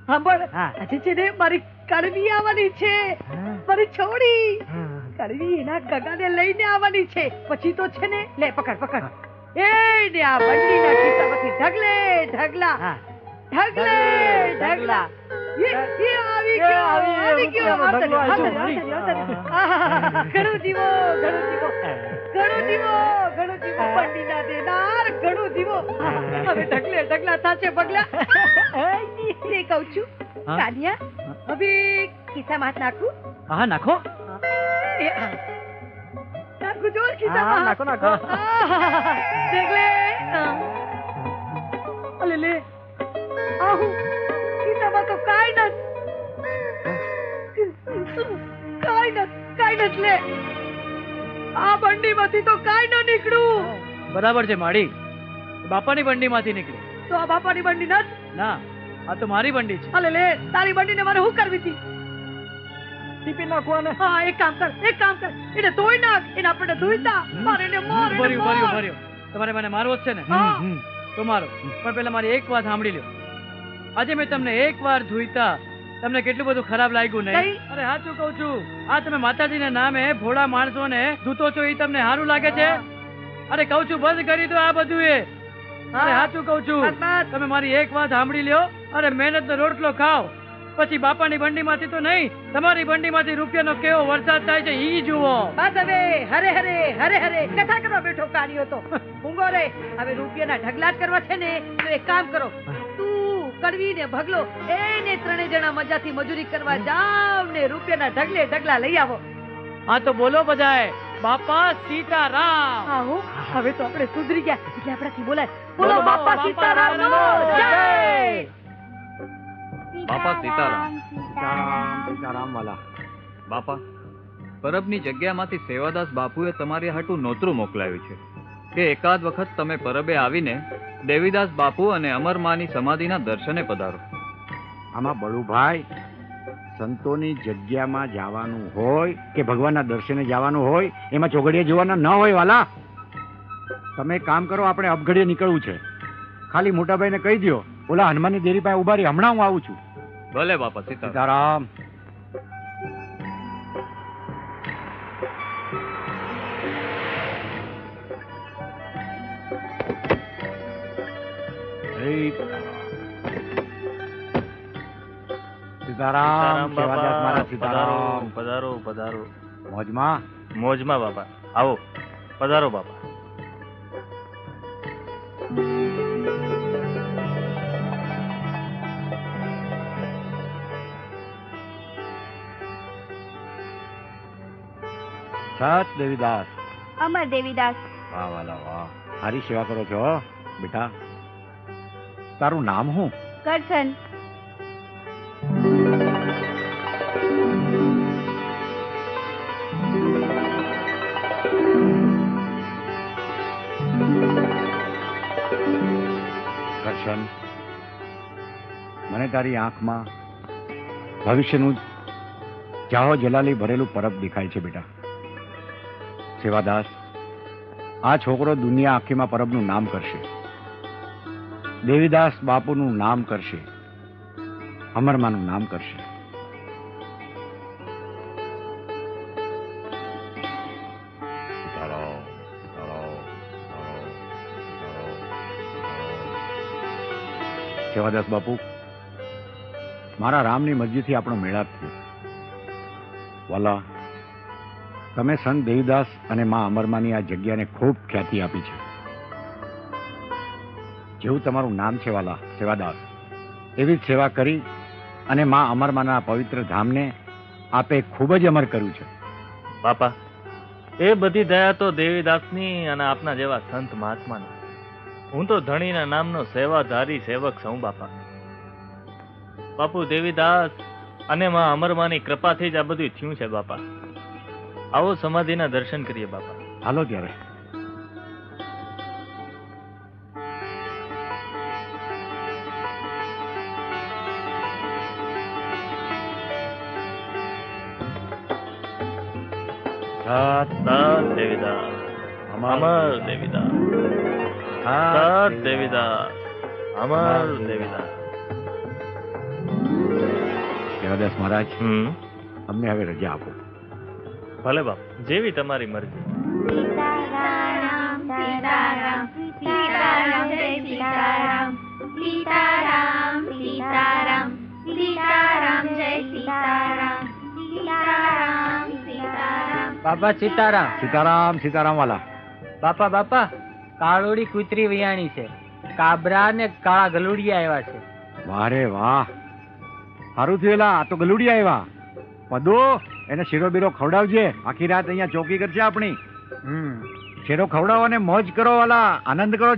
સાંભળ, આજે છે ને મારી કડવી આવવાની છે, મારી છોડી કડવી એના ગગાને લઈને આવવાની છે. પછી તો છે ને, લે પકડ પકડ, એ ને આ બંડીના ખિસ્સામાંથી ઢગલે ઢગલા ઢગલે ઢગલા એ આવી ગયો ઘણું જીવો બંડીના દેનાર ઘણું જીવો. હવે ઢગલે ઢગલા થાશે પગલા. તે કહું છું કાનિયા, હવે ખિસ્સામાં હાથ નાખું? હા નાખો. નાખું જોર ખિસ્સામાં. નાખો નાખો. ઢગલે અલે લે આહુ ખિસ્સામાં તો કાઈ નત લે. આ બંડીમાંથી તો કાઈ ન નીકળ્યું. બરાબર છે માડી, બાપાની બંડીમાંથી નીકળી. તો આ બાપાની બંડી નત? ના, આ તો મારી બંડી છે. અલે લે, તારી બંડીને મારે શું કરવી હતી? ટીપી નાખવાને. હા, એક કામ કર એને ધોઈ નાખ. એને આપણે ધોઈતા મારે એને માર. ભર્યું. તમારે મને મારવો જ છે ને? તો મારો. પણ પેલા મારી એક વાત સાંભળી લ્યો. આજે મેં તમને એક વાર ધોઈતા તમને કેટલું બધું ખરાબ લાગ્યું નહીં? અરે સાચું કહું છું, આ તમે માતાજીના નામે ભોળા માણસોને ધૂતો છો, એ તમને સારું લાગે છે? અરે કહું છું બંધ કરી દો આ બધું. અરે સાચું કહું છું, તમે મારી એક વાત સાંભળી લ્યો. અરે મહેનતનો રોટલો ખાઓ, પછી બાપાની બંડીમાંથી તો નહીં, તમારી બંડીમાંથી રૂપિયાનો કેવો વરસાદ થાય છે ઈ જુઓ. બસ હવે હરે હરે કથા કરવા બેઠો કાઢ્યો તો ઊંઘો રે. હવે રૂપિયાના ઢગલા જ કરવા છે ને, તો એક કામ કરો, કડવી ને ભગલો એને ત્રણે જણા મજાથી મજૂરી કરવા જાવ ને રૂપિયાના ઢગલે ઢગલા લઈ આવો. હા તો બોલો બધાએ બાપા સીતારામ. આવો, હવે તો આપણે સુધરી ગયા એટલે આપણાથી બોલાય. બોલો બાપા સીતારામનો જય. બાપા સીતારામ. સીતારામ વાલા. બાપા, પરબની જગ્યામાંથી સેવાદાસ બાપુએ તમારી હાટું નોતરું મોકલાવ્યું છે કે એકાદ વખત તમે પરબે આવીને દેવીદાસ બાપુ અને અમરમાની સમાધિના દર્શને પધારો. આમાં બળુભાઈ, સંતોની જગ્યામાં જવાનું હોય કે ભગવાનના દર્શને જવાનું હોય, એમાં ચોઘડિયા જોવાના ન હોય વાલા. તમે કામ કરો, આપણે અપઘડીએ નીકળવું છે. ખાલી મોટાભાઈને કહી દો, ઓલા હનુમાનની દેરી પાસે ઉભા રહી, હમણાં હું આવું છું. ભલે બાપા સીતારામ. સીતારામ. સેવાદાસ મારા સીતારામ. પધારો પધારો. મોજમાં? મોજમાં બાપા. આવો પધારો બાપા. સત દેવીદાસ. અમર દેવીદાસ. વાહ વાલા વાહ, સારી સેવા કરો છો બેટા. તારું નામ શું? કરશન. કરશન, મને તારી આંખમાં ભવિષ્યનું જાહો જલાલી ભરેલું પરબ દેખાય છે બેટા. સેવાદાસ, આ છોકરો દુનિયા આખીમાં પરબનું નામ કરશે, દેવીદાસ બાપુનું નામ કરશે, અમરમાનું નામ કરશે. સેવાદાસ બાપુ, મારા રામની મરજીથી આપણો મેળાપ થયો. વાલા, તમે સંત દેવીદાસ અને મા અમરમાની આ જગ્યાને ખૂબ ખ્યાતિ આપી છે. જેવું તમારું નામ છે વાલા સેવાદાસ, એવી જ સેવા કરી અને મા અમરમાના પવિત્ર ધામને આપે ખૂબ જ અમર કર્યું છે. બાપા, એ બધી દયા તો દેવીદાસની અને આપના જેવા સંત મહાત્માની. હું તો ધણીના નામનો સેવાધારી સેવક છું બાપા. બાપુ, દેવીદાસ અને માં અમરમાની કૃપાથી જ આ બધું થયું છે બાપા. આવો સમાધિના દર્શન કરીએ બાપા. હાલો ત્યારે. દેવીદાસ, અમર દેવીદાસ, દેવીદાસ, અમર દેવીદાસ. સેવાદાસ મહારાજ હમ અમને હવે રજા આપો. ભલે બાપુ, જેવી તમારી મરજી. સીતારામ સીતારામ સીતારામ જય સીતારામ સીતારામ સીતારામ સીતારામ જય સીતારામ સીતારામ સીતારામ. બાપા સીતારામ. સીતારામ સીતારામ વાલા. બાપા બાપા, કાળોડી કૂતરી વિયાણી છે, કાબરા ને કાળા ગલુડિયા આવ્યા છે. વાહ રે વાહ, સારું થયું એલા, આ તો ગલુડિયા આવ્યા. પદો એને શીરો બીરો ખવડાવજે, આખી રાત અહીંયા ચોકી કરશે આપણી. શેરો ખવડાવો અને મોજ કરો વાલા, આનંદ કરો.